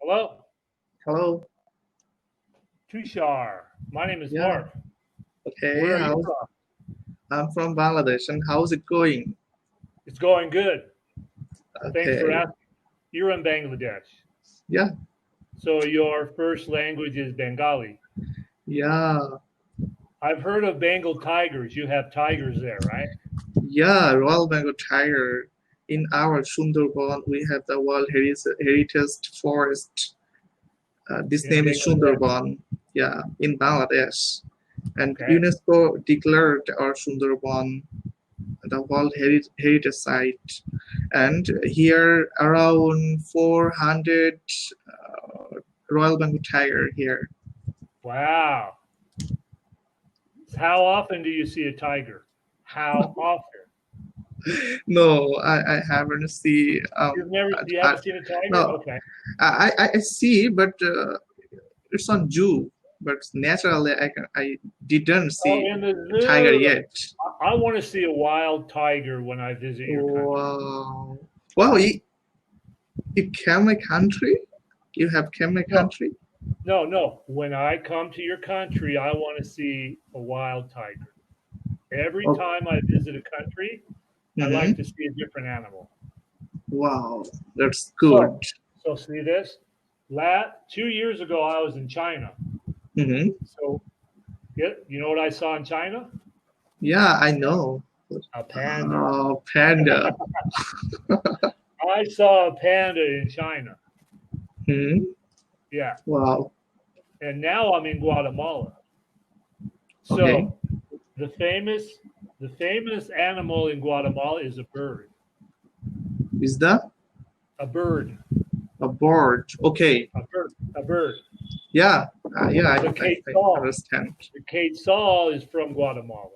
Hello, Hello. Tushar. My name is Yeah. Mark. Okay. Where are you from? I'm from Bangladesh, and how's it going? It's going good. Thanks for Okay. asking. You're in Bangladesh. Yeah. So your first language is Bengali. Yeah. I've heard of Bengal tigers. You have tigers there, right? Yeah. Royal Bengal tiger. In our Sundarban, we have the World Heritage Forest. This In name is Bangladesh. Sundarban. Yeah, in Bangladesh, and Okay. UNESCO declared our Sundarban the World Heritage Site. And here around 400 Royal Bengal tiger here. Wow. How often do you see a tiger? How often? No, I haven't see. You I, haven't seen a tiger? no, Okay. I see, but it's on zoo. But naturally, I didn't Oh, see in the a tiger zoo. yet. I want to see a wild tiger when I visit your country. Wow, wow! You came my country. You have came my No, country. no. When I come to your country, I want to see a wild tiger. Every Oh, time I visit a country, I like to see a different animal. wow, that's good. So, so see this? 2 years ago, I was in China. Mm-hmm. So, you know what I saw in China? Yeah, I know. A panda. Oh, panda. I saw a panda in China. Hmm. Yeah. Wow. And now I'm in Guatemala. Okay. So, the famous the famous animal in Guatemala is a bird. Is that A bird. a bird? Okay. A bird. A bird. Yeah. Yeah. The I quetzal. understand. The quetzal is from Guatemala.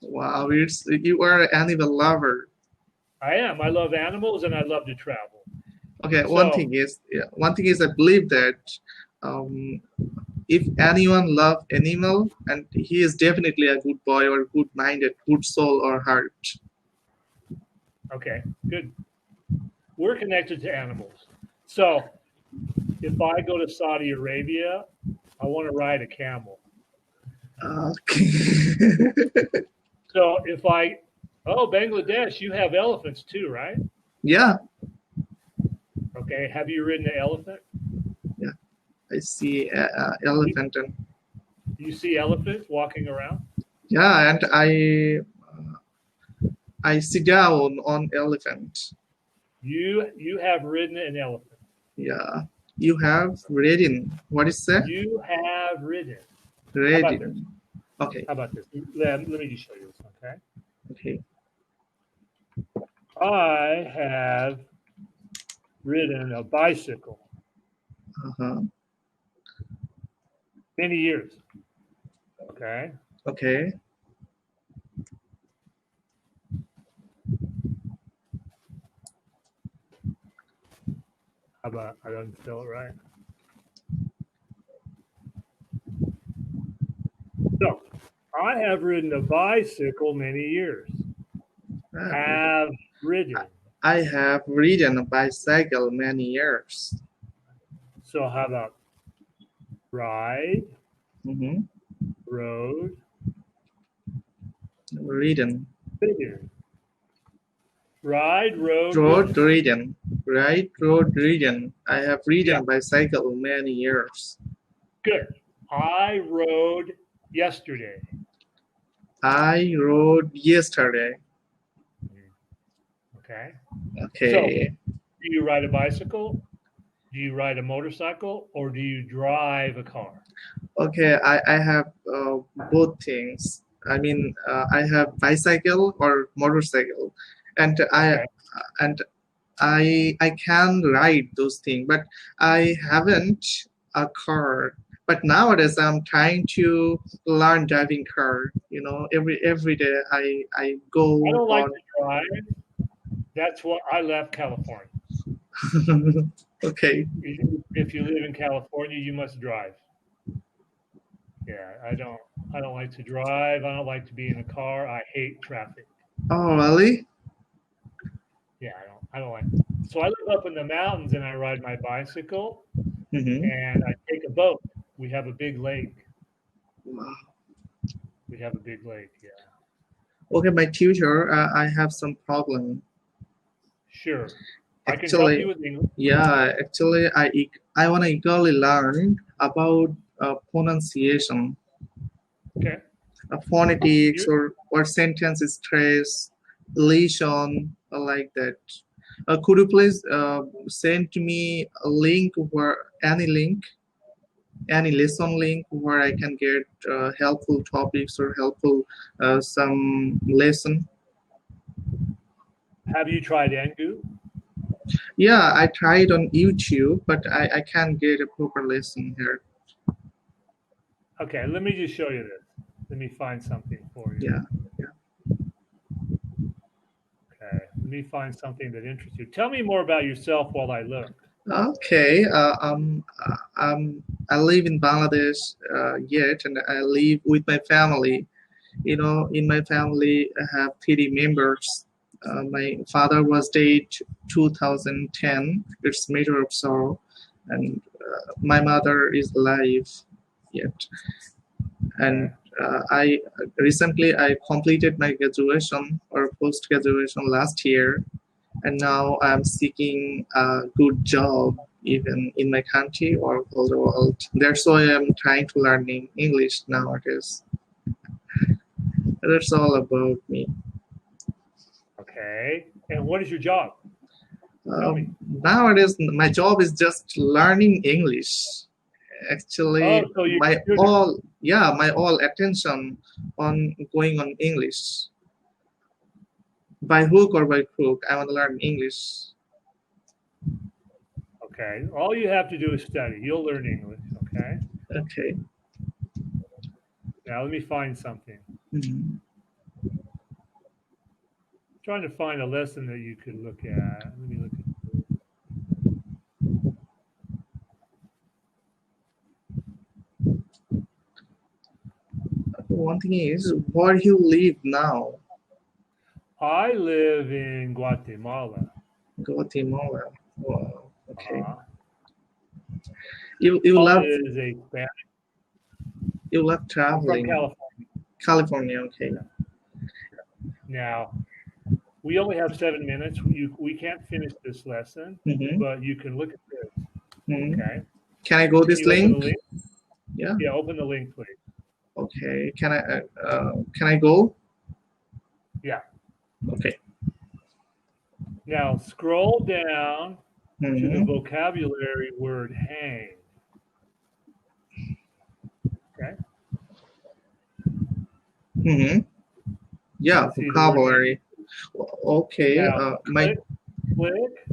Wow. You are an animal lover. I am. I love animals and I love to travel. Okay. So, One thing is, I believe that um, if anyone love animal, and he is definitely a good boy or good minded, good soul or heart. okay, good. We're connected to animals. So, if I go to Saudi Arabia, I want to ride a camel. Okay. So, Bangladesh, you have elephants too, right? Yeah. Okay, have you ridden an elephant? Yeah. I see You, elephant and you see elephants walking around? yeah, and I sit down on elephant. You have ridden an elephant. Yeah, you have reading. What is that? You have ridden. How about this? Reading. Okay, How about this? Let me just show you this, okay? okay. I have ridden a bicycle Uh-huh. many years. Okay. Okay. How about I don't spell it right? So I have ridden a bicycle many years. Ah, Have ridden. I have ridden a bicycle many years. So how about ride, Mm-hmm. rode, Ridden. ridden. Ride, rode, Road ridden. ridden. Right, road ridden. I have ridden Yeah, a bicycle many years. good. I rode yesterday. I rode yesterday. Okay. So Okay. do you ride a bicycle? Do you ride a motorcycle or do you drive a car? Okay, I have both things. I mean, I have bicycle or motorcycle, and Okay. I can ride those things, but I haven't a car. But nowadays I'm trying to learn driving car. Every day I I go don't like on. to drive. That's why I left California. Okay. If you live in California, you must drive. Yeah, I don't like to drive. I don't like to be in a car. I hate traffic. Oh, really? Yeah, I don't like. So I live up in the mountains and I ride my bicycle. and I take a boat. We have a big lake. Wow. We have a big lake. Yeah. Okay, my tutor, I have some problem. Sure. I can help you Actually, with English. yeah, actually, I want to eagerly learn about pronunciation, Okay. phonetics, You or sentence stress, lesion, like that. Could you please send to me a link where any lesson link where I can get helpful topics or helpful some lesson? have you tried Engu? Yeah, I tried on YouTube, but I can't get a proper lesson here. Okay, let me just show you this. Let me find something for you. Yeah. Okay, let me find something that interests you. Tell me more about yourself while I look. Okay. I live in Bangladesh yet, and I live with my family. In my family, I have 3 members. My father was dead 2010. It's matter of sorrow, and my mother is alive yet. And Okay. I completed my graduation or post graduation last year, and now I'm seeking a good job even in my country or all the world. That's why I'm trying to learn English nowadays. That's all about me. Okay. And what is your job? Tell me. Nowadays, my job is just learning English. Oh, Actually, so you're my a student. all attention on going on English. By hook or by crook, I want to learn English. Okay. All you have to do is study. You'll learn English. Okay. Okay. Now let me find something. Mhm. Trying to find a lesson that you could look at. Let me look at this. One thing is, where you live now? I live in Guatemala. Guatemala. Wow. Okay. Uh, You Guatemala love is a Spanish. I'm from traveling. California. California. Okay. Now, we only have 7 minutes. We can't finish this lesson, Mm-hmm. but you can look at this. Mm-hmm. Okay. Can I go Can this you open the link? link? Yeah. Yeah, open the link, please. Okay. Can I go? Yeah. Okay. Now scroll down to the Mm-hmm. vocabulary word hang. Okay. Mm-hmm. Yeah. See the word hang? Vocabulary. Okay. Now My click,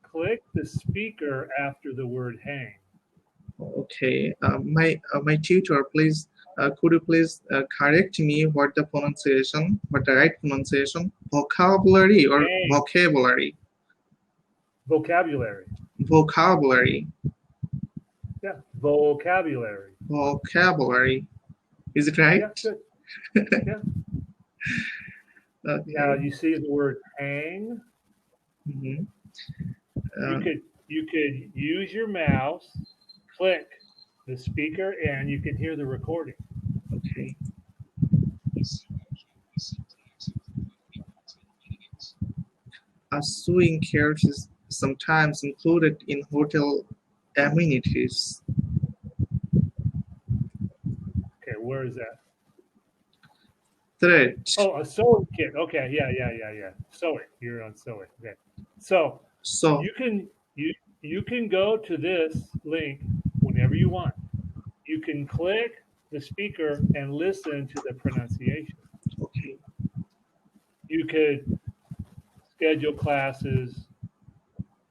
click the speaker after the word hang. Okay, my tutor, please, could you please correct me what the right pronunciation, vocabulary or Hang. vocabulary? Vocabulary. Vocabulary, Yeah. Vocabulary. vocabulary. Is it right? Yeah, good. Yeah. Now Okay. you see the word hang. Mhm. You Uh, could you could use your mouse, click the speaker, and you can hear the recording. okay. A sewing care is sometimes included in hotel amenities. Okay, where is that? Thread. Oh, a sewing kit. Okay, yeah. Sewing. You're on sewing. Okay. So So, you can you you can go to this link whenever you want. You can click the speaker and listen to the pronunciation. okay. You could schedule classes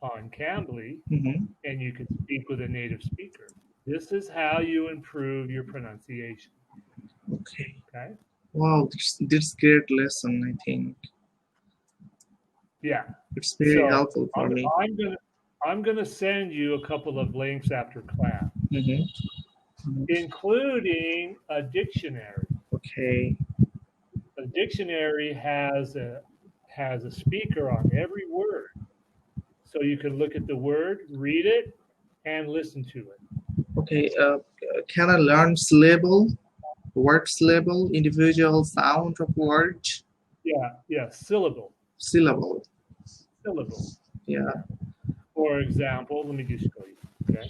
on Cambly Mhm. and you can speak with a native speaker. This is how you improve your pronunciation. Okay. Okay. Wow, this great lesson, I think. Yeah. It's very So helpful for I'm, me. I'm gonna I'm gonna send you a couple of links after class, Mm-hmm. including a dictionary. Okay. A dictionary has a speaker on every word, so you can look at the word, read it, and listen to it. Okay. Can I learn syllable, word syllable, individual sound of word, Yeah, syllable. syllable? Yeah. For example, let me just show you. Okay.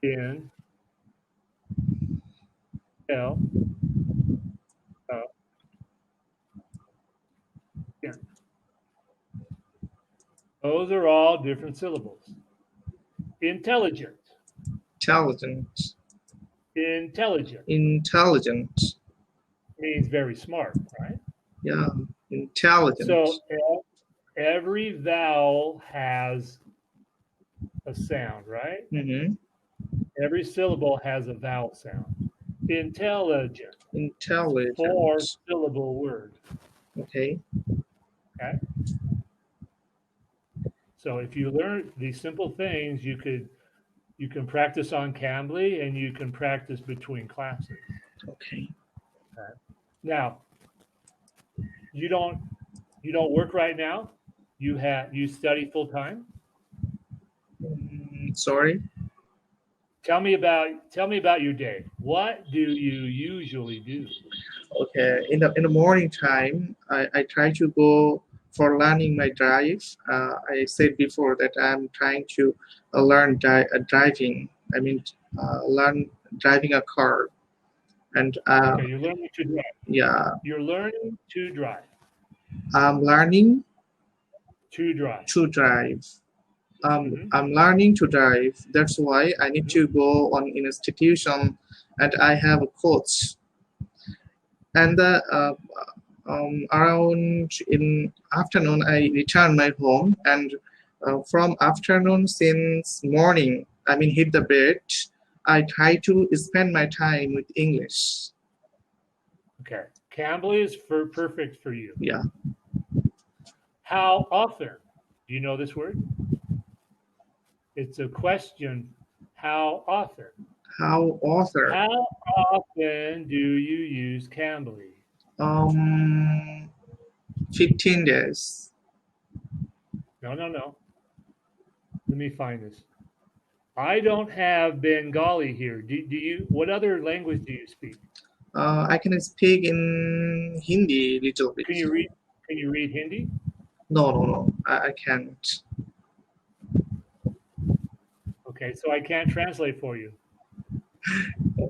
In, L, in. Those are all different syllables. Intelligent. Intelligent. Intelligent. Means very smart, right? Yeah. Intelligent. So every vowel has a sound, right? Mm-hmm. Every syllable has a vowel sound. Intelligent. Intelligent. 4-syllable word. Okay. Okay. So if you learn these simple things, you can practice on Cambly and you can practice between classes. Okay. Now, you don't work right now. You study full time. Sorry. Tell me about your day. What do you usually do? Okay. In the morning time, I try to go for learning my drive. I said before that I'm trying to learn driving. I mean, learn driving a car. And Okay, you're learning to drive. yeah, You're learning to drive. I'm learning To drive. to drive. Mhm. I'm learning to drive. That's why I need to go on an institution, and I have a coach. And around in afternoon, I return my home, and from afternoon since morning, I mean hit the bed. I try to spend my time with English. Okay. Cambly is perfect for you. Yeah. How often? Do you know this word? It's a question. How often? How author? How often do you use Cambly? 15 days. No. Let me find this. I don't have Bengali here. Do you? What other language do you speak? I can speak in Hindi little bit. Can you read? Can you read Hindi? No. I can't. Okay, so I can't translate for you.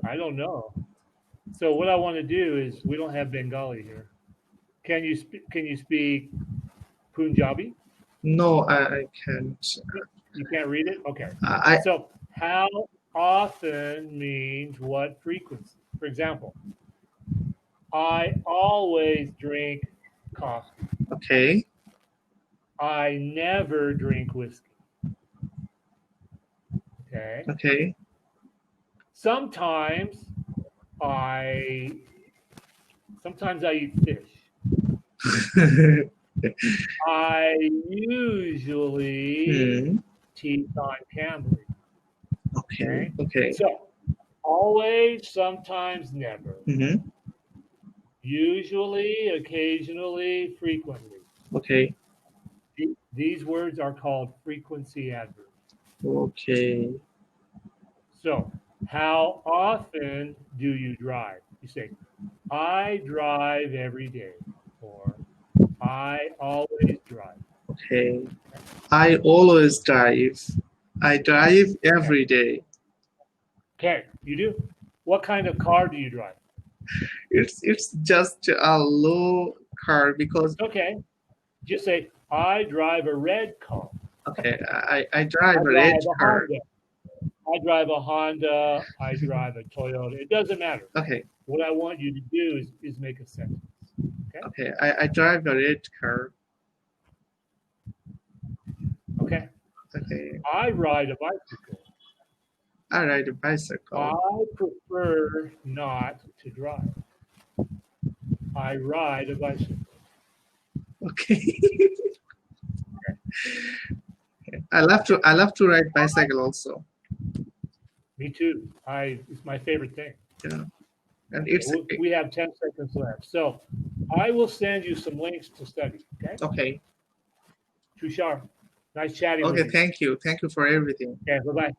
I don't know. So what I want to do is we don't have Bengali here. Can you speak Punjabi? No, I can't. You can't read it? Okay. I So how often means what frequency? For example, I always drink coffee. okay. I never drink whiskey. Okay. Okay. Sometimes I eat fish. I usually teach on Cambly. Okay. So always, sometimes, never. Mm-hmm. Usually, occasionally, frequently. Okay. These words are called frequency adverbs. Okay. So, how often do you drive? You say, I drive every day, or I always drive. Okay. I always drive. I drive every day. Okay, you do. What kind of car do you drive? It's just a low car because Okay, just say, I drive a red car. okay, I drive a red car. Honda. I drive a Honda. I drive a Toyota. It doesn't matter. Okay. What I want you to do is make a sentence. Okay. I drive a red car. Okay. Okay. I ride a bicycle. I ride a bicycle. I prefer not to drive. I ride a bicycle. Okay. I love to ride bicycle also. Me too. It's my favorite thing. Yeah. And we have 10 seconds left. So I will send you some links to study. Okay. Okay. Tushar, nice chatting with you. Okay. Thank you. Thank you for everything. Okay. Bye bye.